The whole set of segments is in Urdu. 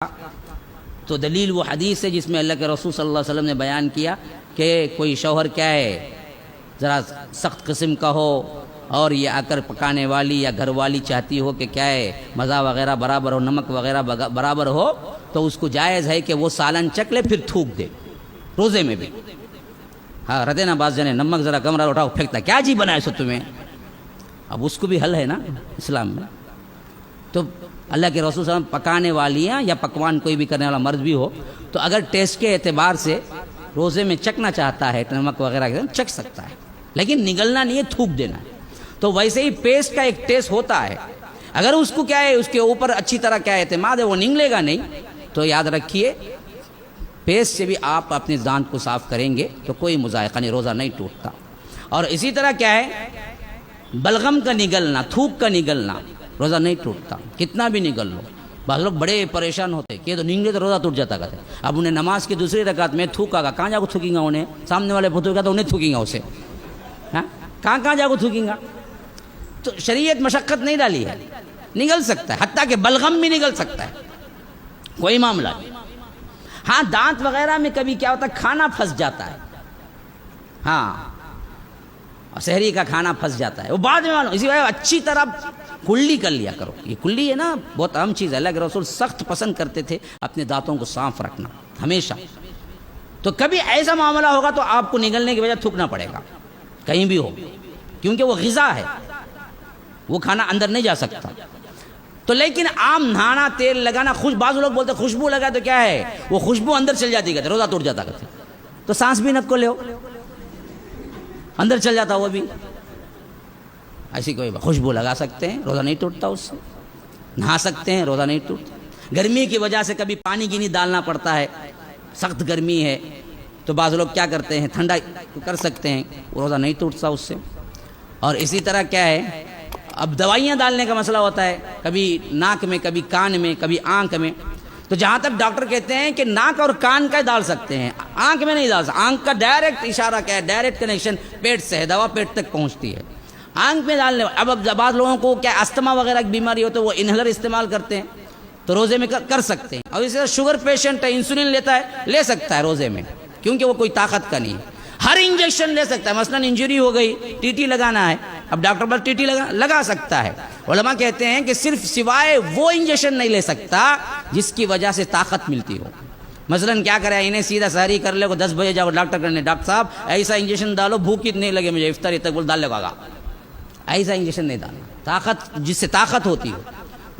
تو دلیل وہ حدیث ہے جس میں اللہ کے رسول صلی اللہ علیہ وسلم نے بیان کیا کہ کوئی شوہر کیا ہے ذرا سخت قسم کا ہو اور یہ آ کر پکانے والی یا گھر والی چاہتی ہو کہ کیا ہے مزہ وغیرہ برابر ہو، نمک وغیرہ برابر ہو، تو اس کو جائز ہے کہ وہ سالن چکھ لے پھر تھوک دے روزے میں بھی۔ ہاں رہتے نا بعض جنے نمک ذرا کم رہا اٹھاؤ پھینکتا، کیا جی بنائے سو تمہیں؟ اب اس کو بھی حل ہے نا اسلام میں۔ تو اللہ کے رسول صلی اللہ علیہ وسلم پکانے والیاں یا پکوان کوئی بھی کرنے والا مرد بھی ہو تو اگر ٹیسٹ کے اعتبار سے روزے میں چکھنا چاہتا ہے نمک وغیرہ چکھ سکتا ہے، لیکن نگلنا نہیں ہے، تھوک دینا ہے۔ تو ویسے ہی پیسٹ کا ایک ٹیسٹ ہوتا ہے، اگر اس کو کیا ہے اس کے اوپر اچھی طرح کیا اعتماد ہے وہ نگلے گا نہیں، تو یاد رکھیے پیسٹ سے بھی آپ اپنے دانت کو صاف کریں گے تو کوئی مذائقہ نہیں، روزہ نہیں ٹوٹتا۔ اور اسی طرح کیا ہے بلغم کا نگلنا، تھوک کا نگلنا، روزہ نہیں ٹوٹتا، کتنا بھی نگل لو۔ بعض لوگ بڑے پریشان ہوتے کہ تو نگلے تو روزہ ٹوٹ جاتا کہتے۔ اب انہیں نماز کی دوسری رکعت میں تھوکا گا، کہاں جا کو تھوکیں گا انہیں؟ سامنے والے پتھر کا تو انہیں تھوکیں گا اسے، ہاں کہاں جا کو تھوکیں گا؟ تو شریعت مشقت نہیں ڈالی ہے، نگل سکتا ہے، حتیٰ کہ بلغم بھی نگل سکتا ہے، کوئی معاملہ نہیں۔ ہاں دانت وغیرہ میں کبھی کیا ہوتا ہے کھانا پھنس جاتا ہے، ہاں سحری کا کھانا پھنس جاتا ہے، وہ بعد میں معلوم، اسی وجہ اچھی طرح کلی کر لیا کرو۔ یہ کلی ہے نا بہت اہم چیز ہے، اللہ کے رسول سخت پسند کرتے تھے اپنے دانتوں کو صاف رکھنا ہمیشہ۔ تو کبھی ایسا معاملہ ہوگا تو آپ کو نگلنے کی وجہ تھوکنا پڑے گا کہیں بھی ہو، کیونکہ وہ غذا ہے، وہ کھانا اندر نہیں جا سکتا۔ تو لیکن عام نہانا، تیل لگانا، بعض لوگ بولتے خوشبو لگا تو کیا ہے وہ خوشبو اندر چل جاتی کہتے روزہ ٹوٹ جاتا کہتے، تو سانس بھی نک کو لو اندر چل جاتا وہ بھی، ایسی کوئی خوشبو لگا سکتے ہیں روزہ نہیں ٹوٹتا، اس سے نہا سکتے ہیں روزہ نہیں ٹوٹتا۔ گرمی کی وجہ سے کبھی پانی کی نہیں ڈالنا پڑتا ہے، سخت گرمی ہے تو بعض لوگ کیا کرتے ہیں ٹھنڈا کر سکتے ہیں، روزہ نہیں ٹوٹتا اس سے۔ اور اسی طرح کیا ہے اب دوائیاں ڈالنے کا مسئلہ ہوتا ہے، کبھی ناک میں، کبھی کان میں، کبھی آنکھ میں، تو جہاں تک ڈاکٹر کہتے ہیں کہ ناک اور کان کا ڈال سکتے ہیں، آنکھ میں نہیں ڈال سکتے۔ آنکھ کا ڈائریکٹ اشارہ کیا ہے، ڈائریکٹ کنیکشن پیٹ سے ہے، دوا پیٹ تک پہنچتی ہے، آنکھ میں ڈالنے۔ اب بعض لوگوں کو کیا استما وغیرہ کی بیماری ہو تو وہ انہیلر استعمال کرتے ہیں تو روزے میں کر سکتے ہیں۔ اور اسی طرح شوگر پیشنٹ ہے، انسولین لیتا ہے، لے سکتا ہے روزے میں، کیونکہ وہ کوئی طاقت کا نہیں ہے۔ ہر انجیکشن لے سکتا ہے، مثلا انجری ہو گئی ٹی ٹی لگانا ہے، اب ڈاکٹر بس ٹی ٹی لگا سکتا ہے۔ علماء کہتے ہیں کہ صرف سوائے وہ انجیکشن نہیں لے سکتا جس کی وجہ سے طاقت ملتی ہو۔ مثلا کیا کرے انہیں سیدھا سحری کر لے کو 10 بجے جاؤ ڈاکٹر کرنے، ڈاکٹر صاحب ایسا انجیکشن ڈالو بھوک نہیں لگے مجھے افطاری تک، بول ڈال لے گا، ایسا انجیکشن نہیں ڈالنا، طاقت جس سے طاقت ہوتی ہو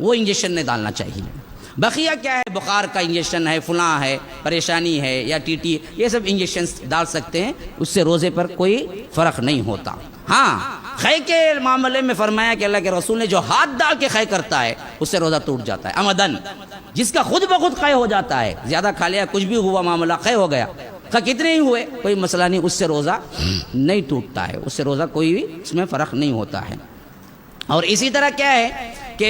وہ انجیکشن نہیں ڈالنا چاہیے۔ بقیہ کیا ہے بخار کا انجیکشن ہے، فلاں ہے، پریشانی ہے یا ٹی ٹی، یہ سب انجیکشن ڈال سکتے ہیں، اس سے روزے پر کوئی فرق نہیں ہوتا۔ ہاں خے کے معاملے میں فرمایا کہ اللہ کے رسول نے جو ہاتھ ڈال کے خے کرتا ہے اس سے روزہ ٹوٹ جاتا ہے عمدن، جس کا خود بخود خے ہو جاتا ہے، زیادہ کھا لیا کچھ بھی ہوا معاملہ خے ہو گیا، کتنے ہی ہوئے کوئی مسئلہ نہیں، اس سے روزہ نہیں ٹوٹتا ہے، اس سے روزہ کوئی بھی اس میں فرق نہیں ہوتا ہے۔ اور اسی طرح کیا ہے کہ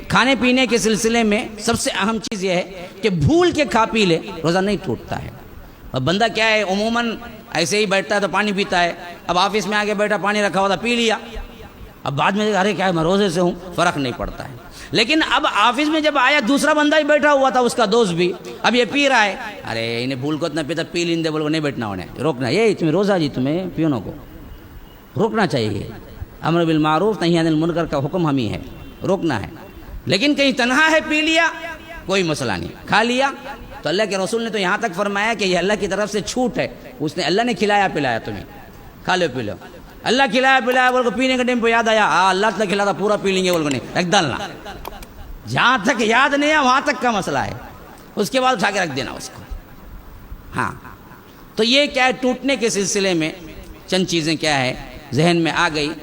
کھانے پینے کے سلسلے میں سب سے اہم چیز یہ ہے کہ بھول کے کھا پی لے روزہ نہیں ٹوٹتا ہے۔ اور بندہ کیا ہے عموماً ایسے ہی بیٹھتا ہے تو پانی پیتا ہے، اب آفس میں آگے بیٹھا پانی رکھا ہوا تھا پی لیا، اب بعد میں ارے کیا ہے میں روزے سے ہوں، فرق نہیں پڑتا ہے۔ لیکن اب آفس میں جب آیا دوسرا بندہ ہی بیٹھا ہوا تھا اس کا دوست بھی، اب یہ پی رہا ہے، ارے انہیں بھول کو اتنا پیتا پی لیندے، بول کو نہیں بیٹھنا، انہیں روکنا، یہ تمہیں روزہ جی تمہیں پیونوں کو روکنا چاہیے، امر بالمعروف نہی عن المنکر کا حکم ہم ہی ہے، روکنا ہے۔ لیکن کہیں تنہا ہے پی لیا کوئی مسئلہ نہیں، کھا لیا تو اللہ کے رسول نے تو یہاں تک فرمایا کہ یہ اللہ کی طرف سے چھوٹ ہے، اس نے اللہ نے کھلایا پلایا تمہیں، کھا لو پی لو، اللہ کھلایا پلایا بول کو پینے کے ٹائم پہ یاد آیا اللہ تعالیٰ کھلاتا پورا پی لیں گے بول کو نہیں، رکھ ڈالنا، جہاں تک یاد نہیں ہے وہاں تک کا مسئلہ ہے، اس کے بعد اٹھا کے رکھ دینا اس کو۔ ہاں تو یہ کیا ہے ٹوٹنے کے سلسلے میں چند چیزیں کیا ہے ذہن میں آ گئی۔